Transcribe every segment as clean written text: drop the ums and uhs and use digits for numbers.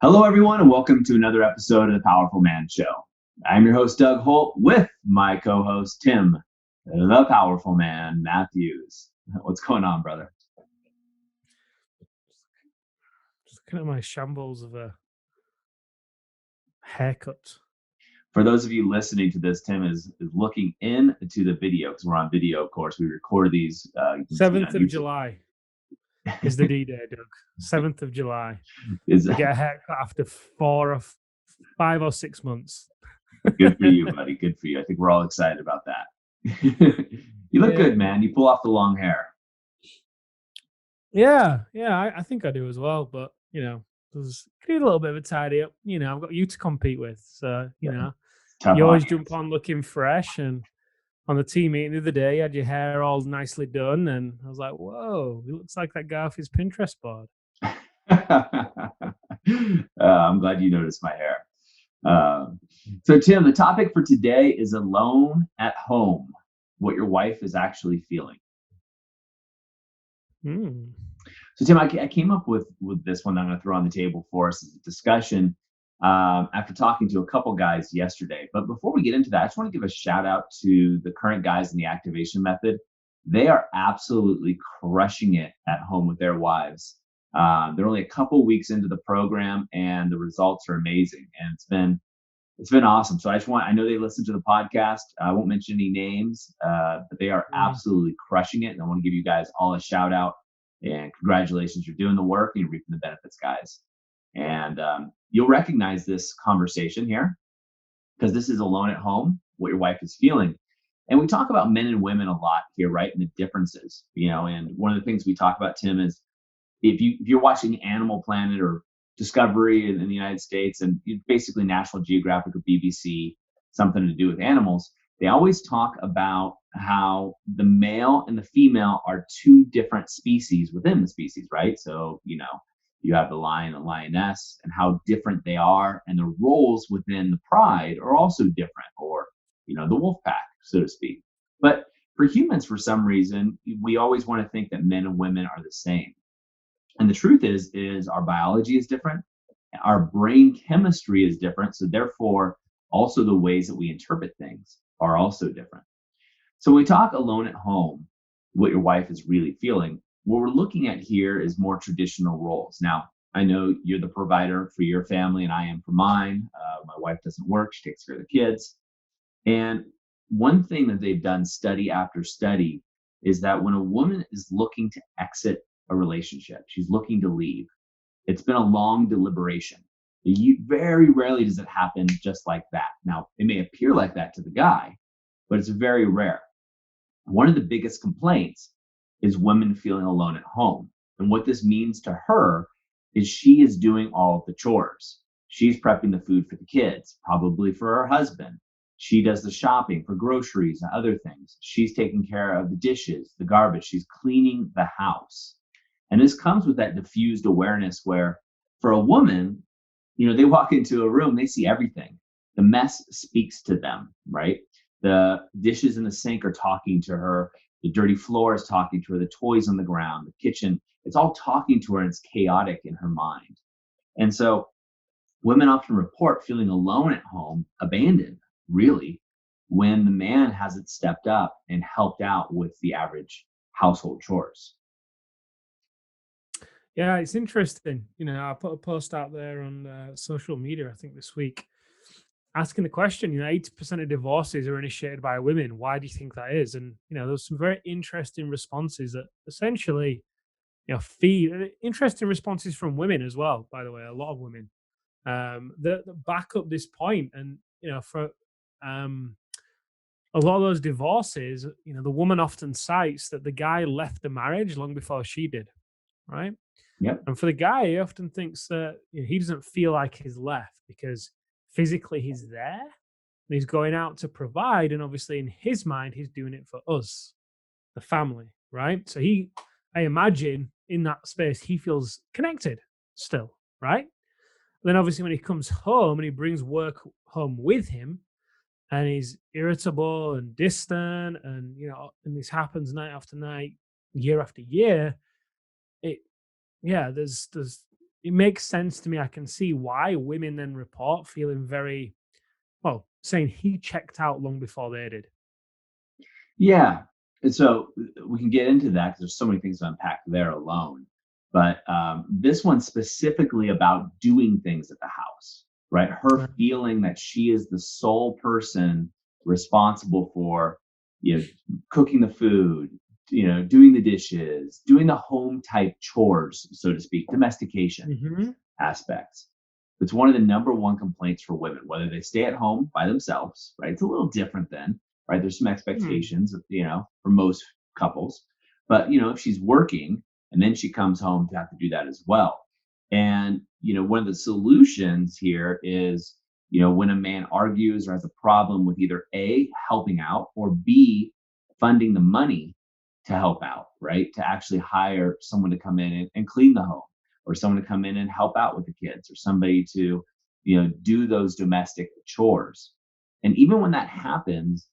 Hello, everyone, and welcome to another episode of the Powerful Man Show. I'm your host, Doug Holt, with my co host, Tim, the Powerful Man Matthews. What's going on, brother? Just looking at my shambles of a haircut. For those of you listening to this, Tim is looking into the video because we're on video, of course. We record these. You can see it 7th on of YouTube. July is the D-Day, Doug. 7th of July. Is I get a haircut after 5 or 6 months. Good for you, buddy. Good for you. I think we're all excited about that. You look good, man. You pull off the long hair. Yeah, I think I do as well. But, there's need a little bit of a tidy up. I've got you to compete with. So, Tough you always audience. jump on looking fresh. And on the team meeting the other day, you had your hair all nicely done. And I was like, whoa, it looks like that guy off his Pinterest board. I'm glad you noticed my hair. So, Tim, the topic for today is alone at home, what your wife is actually feeling. Hmm. So, Tim, I came up with this one that I'm going to throw on the table for us as a discussion after talking to a couple guys yesterday. But before we get into that, I just want to give a shout out to the current guys in the activation method. They are absolutely crushing it at home with their wives. They're only a couple weeks into the program, and the results are amazing. And it's been awesome. So I know they listen to the podcast. I won't mention any names, but they are absolutely crushing it. And I want to give you guys all a shout out and congratulations. You're doing the work and you're reaping the benefits, guys. And you'll recognize this conversation here because this is alone at home, what your wife is feeling. And we talk about men and women a lot here, right? And the differences, and one of the things we talk about, Tim, is if you're watching Animal Planet or Discovery in the United States, and basically National Geographic or BBC, something to do with animals, they always talk about how the male and the female are two different species within the species, right? So, you have the lion and lioness and how different they are, and the roles within the pride are also different, or, the wolf pack, so to speak. But for humans, for some reason, we always want to think that men and women are the same. And the truth is our biology is different, our brain chemistry is different, so therefore also the ways that we interpret things are also different. So when we talk alone at home, what your wife is really feeling, what we're looking at here is more traditional roles. Now, I know you're the provider for your family and I am for mine. My wife doesn't work, she takes care of the kids. And one thing that they've done study after study is that when a woman is looking to exit a relationship, she's looking to leave, it's been a long deliberation. Very rarely does it happen just like that. Now, it may appear like that to the guy, but it's very rare. One of the biggest complaints is women feeling alone at home. And what this means to her is she is doing all of the chores. She's prepping the food for the kids, probably for her husband. She does the shopping for groceries and other things. She's taking care of the dishes, the garbage. She's cleaning the house. And this comes with that diffused awareness where for a woman, they walk into a room, they see everything. The mess speaks to them, right? The dishes in the sink are talking to her. The dirty floor is talking to her. The toys on the ground, the kitchen, it's all talking to her, and it's chaotic in her mind. And so women often report feeling alone at home, abandoned, really, when the man hasn't stepped up and helped out with the average household chores. Yeah, it's interesting. I put a post out there on social media, I think this week, asking the question, 80% of divorces are initiated by women. Why do you think that is? And, there's some very interesting responses that essentially, feed interesting responses from women as well, by the way, a lot of women that back up this point. And, for a lot of those divorces, the woman often cites that the guy left the marriage long before she did, right? Yep. And for the guy, he often thinks that he doesn't feel like he's left because physically he's there and he's going out to provide. And obviously, in his mind, he's doing it for us, the family, right? So I imagine in that space, he feels connected still, right? Then obviously, when he comes home and he brings work home with him, and he's irritable and distant, and this happens night after night, year after year, it yeah, there's it makes sense to me. I can see why women then report feeling very well, saying he checked out long before they did. Yeah. And so we can get into that because there's so many things to unpack there alone. But this one specifically about doing things at the house, right? Her Right. feeling that she is the sole person responsible for, you know, cooking the food, doing the dishes, doing the home type chores, so to speak, domestication Mhm. aspects. It's one of the number one complaints for women, whether they stay at home by themselves, right? It's a little different then, right? There's some Hmm. expectations, for most couples. But, if she's working and then she comes home to have to do that as well. And, one of the solutions here is, when a man argues or has a problem with either A, helping out, or B, funding the money to help out, right? To actually hire someone to come in and clean the home, or someone to come in and help out with the kids, or somebody to do those domestic chores. And even when that happens,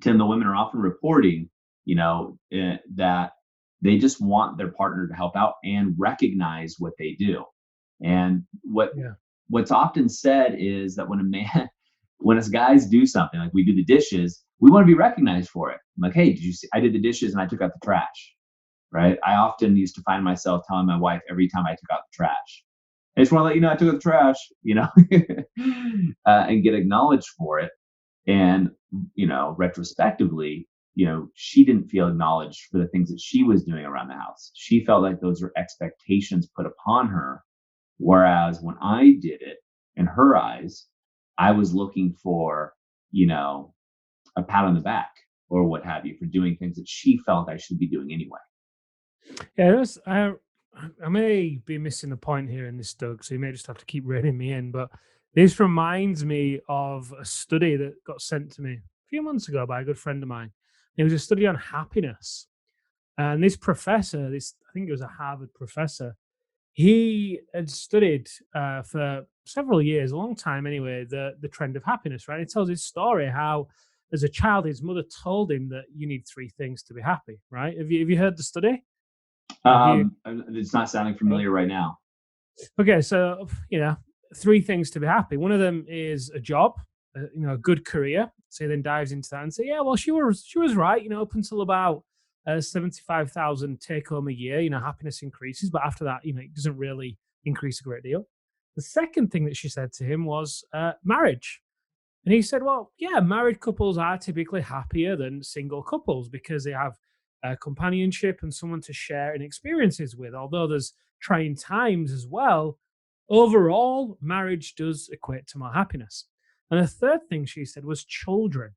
Tim, the women are often reporting that they just want their partner to help out and recognize what they do. And Yeah. what's often said is that when a man when us guys do something like we do the dishes, we want to be recognized for it. I'm like, hey, did you see I did the dishes and I took out the trash, right? I often used to find myself telling my wife every time I took out the trash, I just want to let you know I took out the trash, and get acknowledged for it. And, retrospectively, she didn't feel acknowledged for the things that she was doing around the house. She felt like those were expectations put upon her. Whereas when I did it, in her eyes, I was looking for, you know, a pat on the back or what have you for doing things that she felt I should be doing anyway. Yeah, I may be missing the point here in this, Doug, so you may just have to keep reining me in. But this reminds me of a study that got sent to me a few months ago by a good friend of mine. It was a study on happiness. And this professor, this I think it was a Harvard professor, he had studied for several years, a long time anyway, the trend of happiness, right? He tells his story how as a child his mother told him that you need three things to be happy, right? Have you heard the study? Have you It's not sounding familiar right now. Okay, so three things to be happy. One of them is a job, a good career. So he then dives into that and say, yeah, well, she was right. Up until about 75,000 take home a year, happiness increases, but after that, it doesn't really increase a great deal. The second thing that she said to him was marriage. And he said, well, yeah, married couples are typically happier than single couples because they have companionship and someone to share in experiences with. Although there's trying times as well, overall, marriage does equate to more happiness. And the third thing she said was children.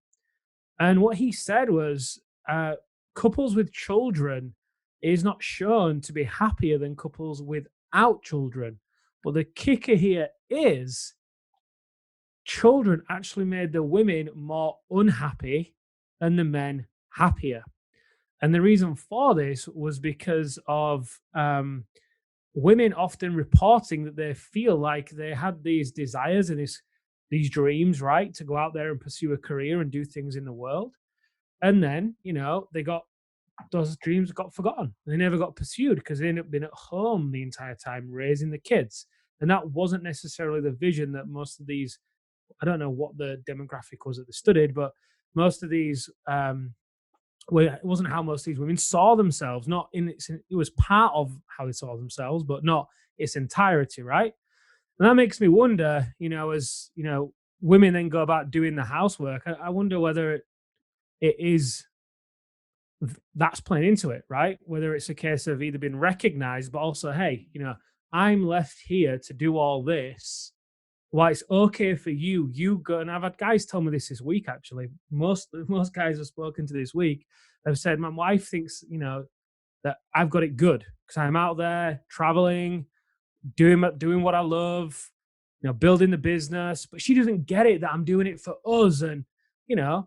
And what he said was couples with children is not shown to be happier than couples without children. But the kicker here is children actually made the women more unhappy and the men happier. And the reason for this was because of women often reporting that they feel like they had these desires and these dreams, right, to go out there and pursue a career and do things in the world. And then, they got those dreams got forgotten. They never got pursued because they ended up being at home the entire time raising the kids. And that wasn't necessarily the vision that most of these I don't know what the demographic was that they studied, but most of these well, it wasn't how most of these women saw themselves. Not in its, it was part of how they saw themselves, but not its entirety, right? And that makes me wonder, as women then go about doing the housework. I wonder whether it is that's playing into it, right? Whether it's a case of either being recognized, but also, hey, I'm left here to do all this why it's okay for you go and I've had guys tell me this week actually. Most guys I've spoken to this week have said my wife thinks that I've got it good because I'm out there traveling, doing what I love, building the business, but she doesn't get it that I'm doing it for us and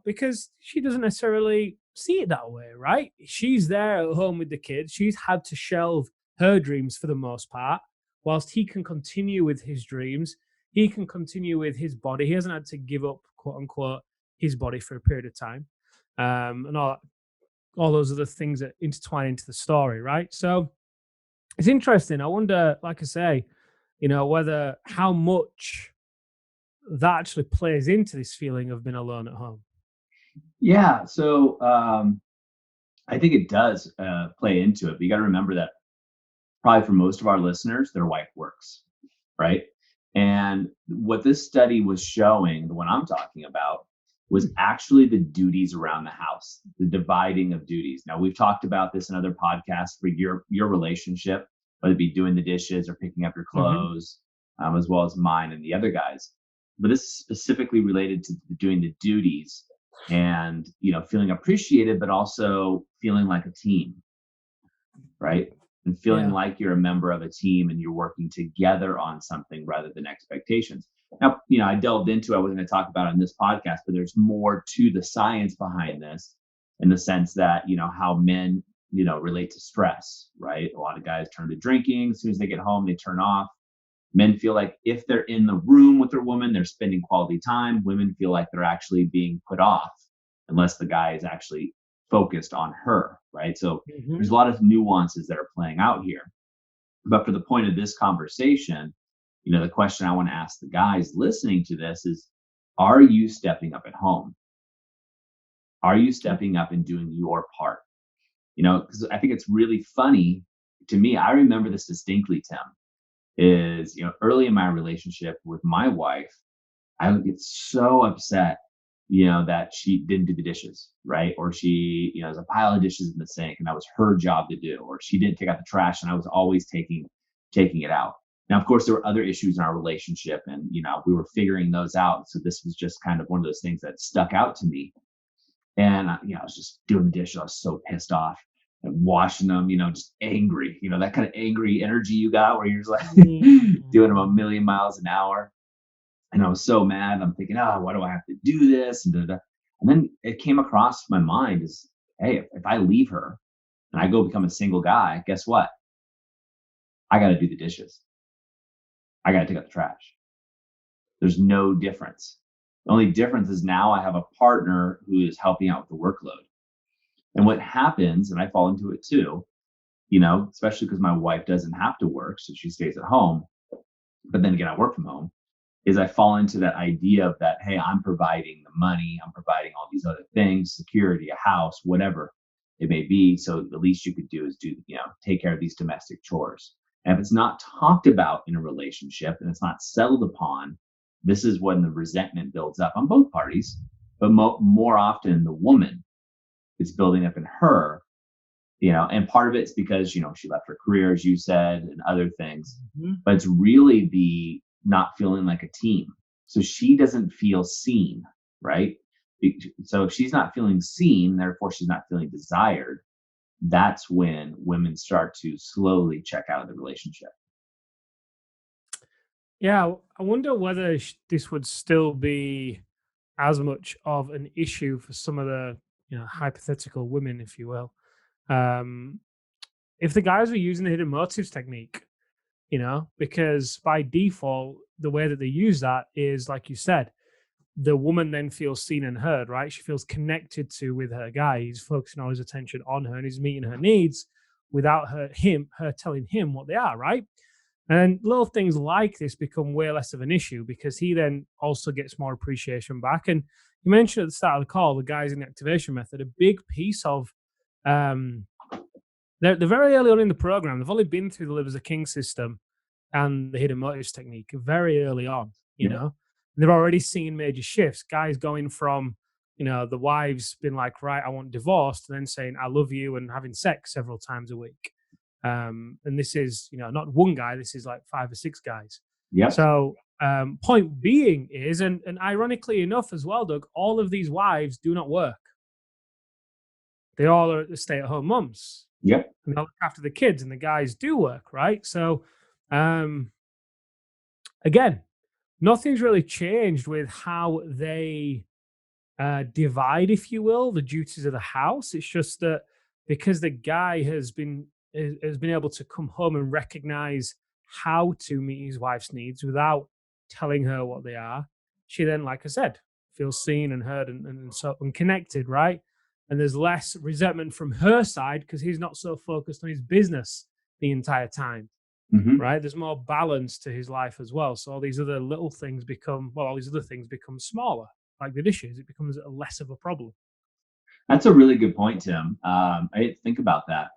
because she doesn't necessarily see it that way, right? She's there at home with the kids. She's had to shelve her dreams for the most part, whilst he can continue with his dreams. He can continue with his body. He hasn't had to give up, quote unquote, his body for a period of time, and all those other things that intertwine into the story, right? So it's interesting. I wonder, like I say, whether how much that actually plays into this feeling of being alone at home. Yeah. So I think it does play into it. But you got to remember that probably for most of our listeners, their wife works, right? And what this study was showing, the one I'm talking about, was actually the duties around the house, the dividing of duties. Now we've talked about this in other podcasts for your relationship, whether it be doing the dishes or picking up your Hmm. clothes, as well as mine and the other guys. But this is specifically related to doing the duties and feeling appreciated, but also feeling like a team, right? And feeling Yeah. like you're a member of a team and you're working together on something rather than expectations. Now, I delved into, I wasn't going to talk about it in this podcast, but there's more to the science behind this in the sense that, how men, relate to stress, right? A lot of guys turn to drinking. As soon as they get home, they turn off. Men feel like if they're in the room with their woman, they're spending quality time. Women feel like they're actually being put off unless the guy is actually focused on her, right? So there's Hmm. a lot of nuances that are playing out here. But for the point of this conversation, the question I want to ask the guys listening to this is, are you stepping up at home? Are you stepping up and doing your part? Because I think it's really funny to me. I remember this distinctly, Tim, is, early in my relationship with my wife, I would get so upset, that she didn't do the dishes, right? Or she, there's a pile of dishes in the sink and that was her job to do, or she didn't take out the trash and I was always taking it out. Now, of course, there were other issues in our relationship and, we were figuring those out. So this was just kind of one of those things that stuck out to me. And, I was just doing the dishes. I was so pissed off and washing them, just angry, that kind of angry energy you got where you're just like doing them a Mm. million miles an hour. And I was so mad. I'm thinking, oh, why do I have to do this? And, da, da, da. And then it came across my mind is, hey, if I leave her and I go become a single guy, guess what? I got to do the dishes. I got to take out the trash. There's no difference. The only difference is now I have a partner who is helping out with the workload. And what happens, and I fall into it too, especially because my wife doesn't have to work, so she stays at home. But then again, I work from home. Is I fall into that idea of that, hey, I'm providing the money, I'm providing all these other things, security, a house, whatever it may be. So the least you could do is take care of these domestic chores. And if it's not talked about in a relationship and it's not settled upon, this is when the resentment builds up on both parties. But more often, the woman is building up in her, and part of it's because, she left her career, as you said, and other things. Mhm. But it's really the not feeling like a team. So she doesn't feel seen, right? So if she's not feeling seen, therefore she's not feeling desired. That's when women start to slowly check out of the relationship. Yeah, I wonder whether this would still be as much of an issue for some of the hypothetical women, if you will, um, if the guys were using the hidden motives technique. Because by default, the way that they use that is, like you said, the woman then feels seen and heard, right? She feels connected to with her guy. He's focusing all his attention on her and he's meeting her needs without her telling him what they are, right? And little things like this become way less of an issue because he then also gets more appreciation back. And you mentioned at the start of the call, the guys in the activation method, a big piece of um, they're very early on in the program. They've only been through the Live as a King system and the hidden motives technique very early on, Yeah. And they're already seeing major shifts. Guys going from, the wives being like, right, I want divorce, to then saying, I love you and having sex several times a week. And this is, not one guy, this is like 5 or 6 guys. Yep. So, point being is, and ironically enough as well, Doug, all of these wives do not work. They all are stay at home mums Yep. and they'll look after the kids, and the guys do work, right? So, um, again, nothing's really changed with how they divide, if you will, the duties of the house. It's just that because the guy has been able to come home and recognize how to meet his wife's needs without telling her what they are, she then, like I said, feels seen and heard and so and connected, right? And there's less resentment from her side because he's not so focused on his business the entire time. Hmm. right? There's more balance to his life as well. So all these other little things all these other things become smaller, like the dishes. It becomes less of a problem. That's a really good point, Tim. I didn't think about that.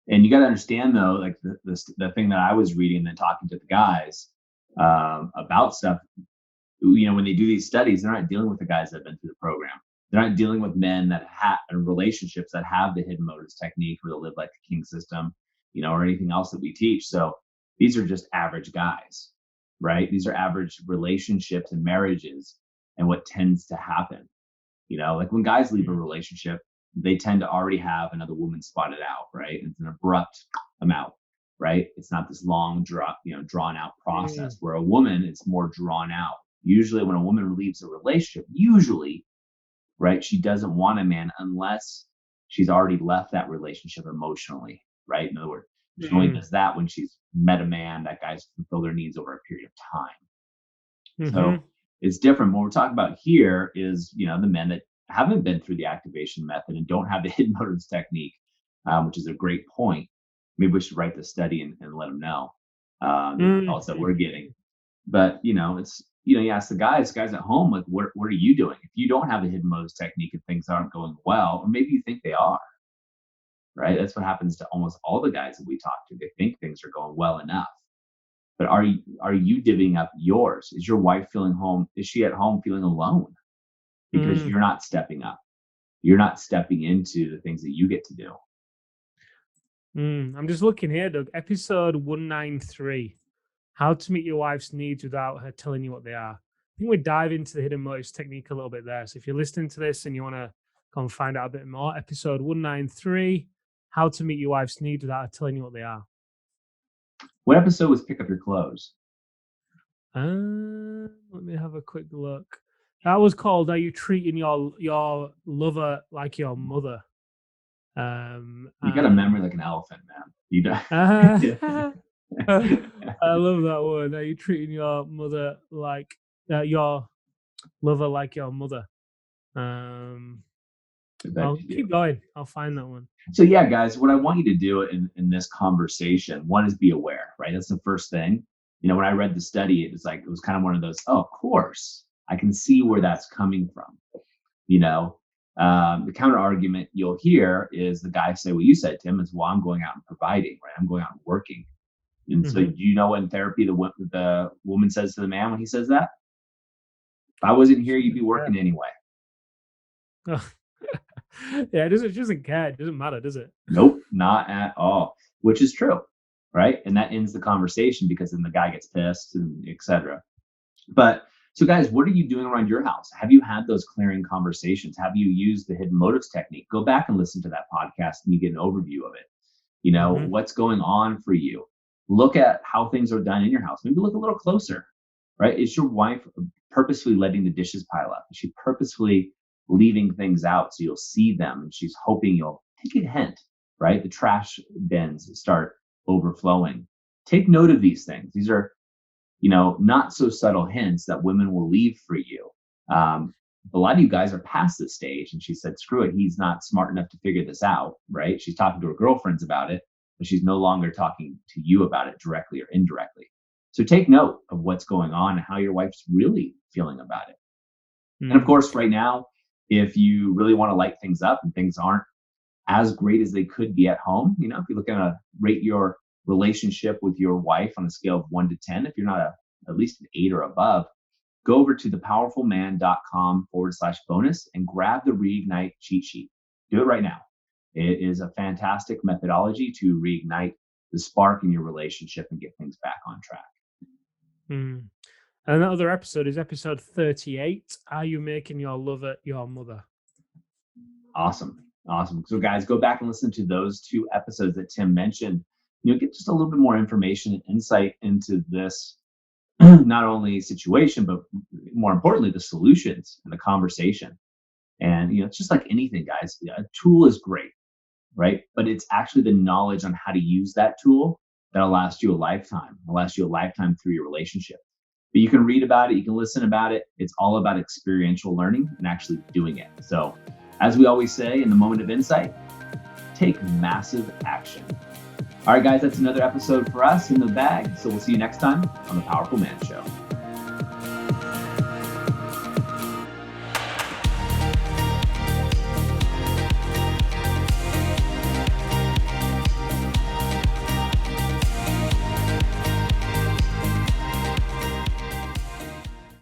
And you got to understand, though, like the thing that I was reading and then talking to the guys about stuff. When they do these studies, they're not dealing with the guys that have been through the program. They're not dealing with men that have relationships that have the hidden motives technique or the live like a king system, or anything else that we teach. So these are just average guys, right? These are average relationships and marriages and what tends to happen. Like when guys leave a Mm, relationship, they tend to already have another woman spotted out, right? It's an abrupt amount, right? It's not this long, drawn out mm, process. Where a woman, it's more drawn out. Usually, when a woman leaves a relationship, usually, right, she doesn't want a man unless she's already left that relationship emotionally, right? In other words, she only mm, does that when she's met a man that guy's fulfilled their needs over a period of time. mm-hmm, So it's different. What we're talking about here is, the men that haven't been through the activation method and don't have the hidden motives technique, which is a great point. Maybe we should write the study and let them know the mm, results that we're getting. mhm. But you ask the guys at home, like, what are you doing? If you don't have the hidden motives technique and things aren't going well, or maybe you think they are, right? That's what happens to almost all the guys that we talk to. They think things are going well enough. But are you divvying up yours? Is your wife feeling home? Is she at home feeling alone because Mm, you're not stepping up? You're not stepping into the things that you get to do. I'm just looking here, Doug. Episode 193. How to meet your wife's needs without her telling you what they are. I think we dive into the hidden motives technique a little bit there. So if you're listening to this and you want to go and find out a bit more, episode 193, how to meet your wife's needs without her telling you what they are. What episode was pick up your clothes? Let me have a quick look. That was called "Are You Treating Your Lover Like Your Mother?" You got a memory And like an elephant, man. You don't. I love that one. Are you treating your mother like your lover like your mother? Um, I bet I'll you do. keep going. I'll find that one. So yeah, guys, what I want you to do in this conversation, one is be aware, right? That's the first thing. When I read the study, it was kind of one of those, oh, of course, I can see where that's coming from. You know, the counter argument you'll hear is the guy say what you said, Tim, is, well, I'm going out and providing, right? I'm going out and working. And so, do Hmm. you know in therapy the woman says to the man when he says that? If I wasn't She here, you'd be doesn't care. working anyway. Oh. Yeah, it doesn't. She doesn't care. It doesn't matter, does it? Nope, not at all. Which is true, right? And that ends the conversation because then the guy gets pissed and etc. But so, guys, what are you doing around your house? Have you had those clearing conversations? Have you used the hidden motives technique? Go back and listen to that podcast and you get an overview of it. Hmm. What's going on for you? Look at how things are done in your house. Maybe look a little closer, right? Is your wife purposefully letting the dishes pile up? Is she purposefully leaving things out so you'll see them and she's hoping you'll take a hint, right? The trash bins start overflowing. Take note of these things. These are not so subtle hints that women will leave for you. Um, a lot of you guys are past this stage. And she said, screw it. He's not smart enough to figure this out, right? She's talking to her girlfriends about it, but she's no longer talking to you about it directly or indirectly. So take note of what's going on and how your wife's really feeling about it. And of Mm. course, right now, if you really want to light things up and things aren't as great as they could be at home, if you look at rate your relationship with your wife on a scale of 1 to 10, if you're not at least an 8 or above, go over to thepowerfulman.com/bonus and grab the Reignite cheat sheet. Do it right now. It is a fantastic methodology to reignite the spark in your relationship and get things back on track. Mm. And that other episode is episode 38. Are you making your lover your mother? Awesome. Awesome. So, guys, go back and listen to those two episodes that Tim mentioned. Get just a little bit more information and insight into this not only situation, but more importantly, the solutions and the conversation. And it's just like anything, guys. A tool is great, right? But it's actually the knowledge on how to use that tool that'll last you a lifetime. It'll last you a lifetime through your relationship. But you can read about it, you can listen about it. It's all about experiential learning and actually doing it. So, as we always say in the moment of insight, take massive action. All right, guys, that's another episode for us in the bag. So we'll see you next time on the Powerful Man Show.